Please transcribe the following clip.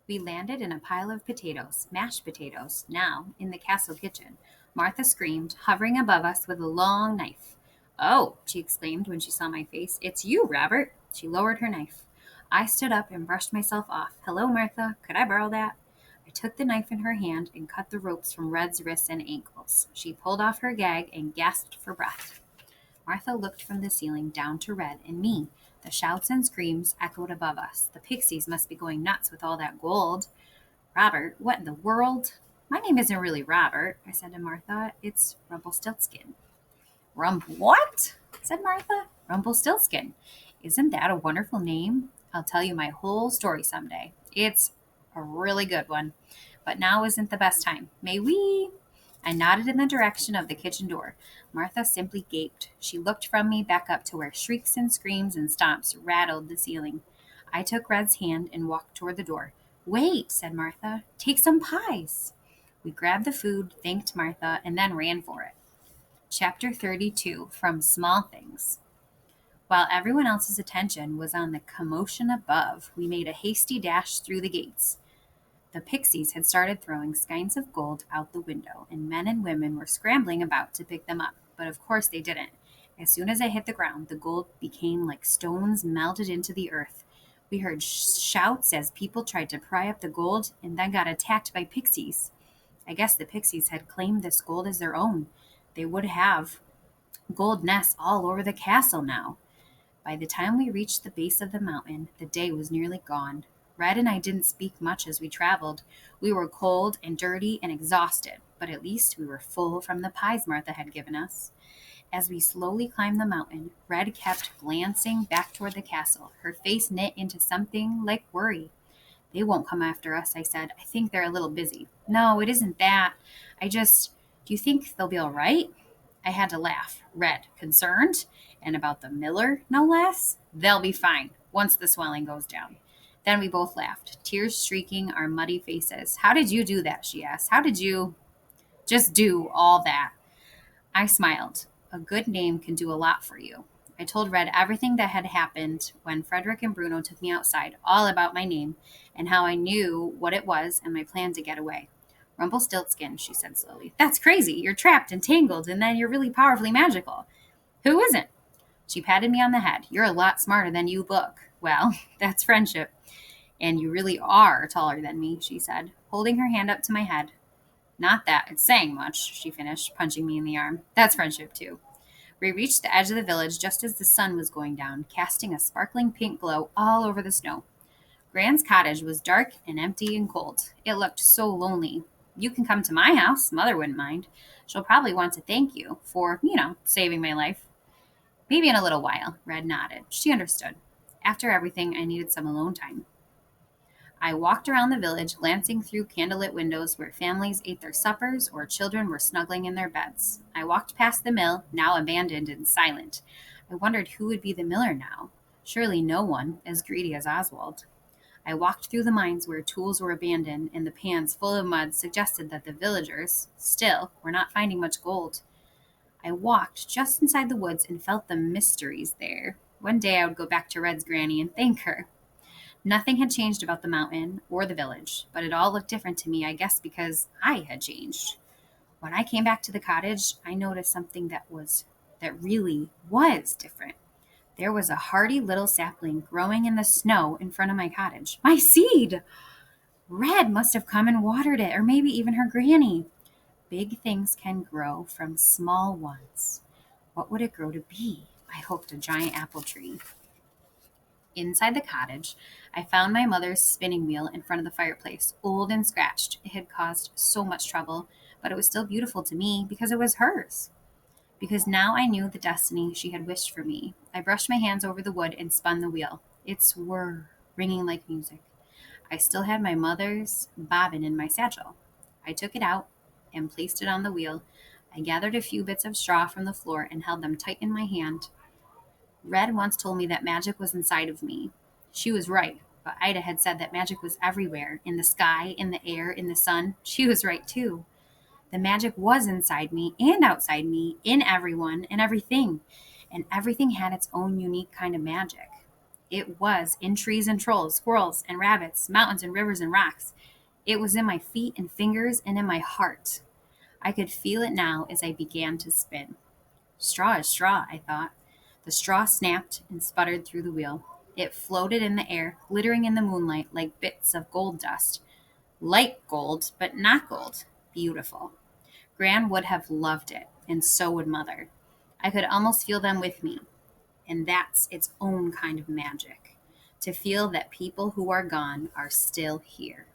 We landed in a pile of potatoes, mashed potatoes, now in the castle kitchen. Martha screamed, hovering above us with a long knife. Oh, she exclaimed when she saw my face. It's you, Robert. She lowered her knife. I stood up and brushed myself off. Hello, Martha. Could I borrow that? I took the knife in her hand and cut the ropes from Red's wrists and ankles. She pulled off her gag and gasped for breath. Martha looked from the ceiling down to Red and me. The shouts and screams echoed above us. The pixies must be going nuts with all that gold. Robert, what in the world? My name isn't really Robert, I said to Martha. It's Rumpelstiltskin. What? Said Martha. Rumpelstiltskin. Isn't that a wonderful name? I'll tell you my whole story someday. It's a really good one. But now isn't the best time. May we? I nodded in the direction of the kitchen door. Martha simply gaped. She looked from me back up to where shrieks and screams and stomps rattled the ceiling. I took Red's hand and walked toward the door. Wait, said Martha. Take some pies. We grabbed the food, thanked Martha, and then ran for it. Chapter 32 From Small Things. While everyone else's attention was on the commotion above, we made a hasty dash through the gates. The pixies had started throwing skeins of gold out the window, and men and women were scrambling about to pick them up, but of course they didn't. As soon as I hit the ground, the gold became like stones melted into the earth. We heard shouts as people tried to pry up the gold and then got attacked by pixies. I guess the pixies had claimed this gold as their own. They would have gold nests all over the castle now. By the time we reached the base of the mountain, the day was nearly gone. Red and I didn't speak much as we traveled. We were cold and dirty and exhausted, but at least we were full from the pies Martha had given us. As we slowly climbed the mountain, Red kept glancing back toward the castle, her face knit into something like worry. They won't come after us, I said. I think they're a little busy. No, it isn't that. Do you think they'll be all right? I had to laugh. Red, concerned? And about the miller, no less? They'll be fine once the swelling goes down. Then we both laughed, tears streaking our muddy faces. How did you do that? She asked. How did you just do all that? I smiled. A good name can do a lot for you. I told Red everything that had happened when Frederick and Bruno took me outside, all about my name, and how I knew what it was and my plan to get away. Rumpelstiltskin, she said slowly. That's crazy. You're trapped and tangled, and then you're really powerfully magical. Who isn't? She patted me on the head. You're a lot smarter than you look. Well, that's friendship. And you really are taller than me, she said, holding her hand up to my head. Not that it's saying much, she finished, punching me in the arm. That's friendship, too. We reached the edge of the village just as the sun was going down, casting a sparkling pink glow all over the snow. Gran's cottage was dark and empty and cold. It looked so lonely. You can come to my house. Mother wouldn't mind. She'll probably want to thank you for, saving my life. Maybe in a little while, Red nodded. She understood. After everything, I needed some alone time. I walked around the village, glancing through candlelit windows where families ate their suppers or children were snuggling in their beds. I walked past the mill, now abandoned and silent. I wondered who would be the miller now. Surely no one as greedy as Oswald. I walked through the mines where tools were abandoned and the pans full of mud suggested that the villagers, still, were not finding much gold. I walked just inside the woods and felt the mysteries there. One day I would go back to Red's granny and thank her. Nothing had changed about the mountain or the village, but it all looked different to me, I guess because I had changed. When I came back to the cottage, I noticed something that really was different. There was a hardy little sapling growing in the snow in front of my cottage. My seed! Red must have come and watered it, or maybe even her granny. Big things can grow from small ones. What would it grow to be? I hoped a giant apple tree. Inside the cottage, I found my mother's spinning wheel in front of the fireplace, old and scratched. It had caused so much trouble, but it was still beautiful to me because it was hers. Because now I knew the destiny she had wished for me. I brushed my hands over the wood and spun the wheel. It swirred, ringing like music. I still had my mother's bobbin in my satchel. I took it out and placed it on the wheel. I gathered a few bits of straw from the floor and held them tight in my hand. Red once told me that magic was inside of me. She was right, but Ida had said that magic was everywhere, in the sky, in the air, in the sun. She was right too. The magic was inside me and outside me, in everyone and everything. And everything had its own unique kind of magic. It was in trees and trolls, squirrels and rabbits, mountains and rivers and rocks. It was in my feet and fingers and in my heart. I could feel it now as I began to spin. Straw is straw, I thought. The straw snapped and sputtered through the wheel. It floated in the air, glittering in the moonlight like bits of gold dust. Like gold, but not gold. Beautiful. Gran would have loved it, and so would Mother. I could almost feel them with me, and that's its own kind of magic. To feel that people who are gone are still here.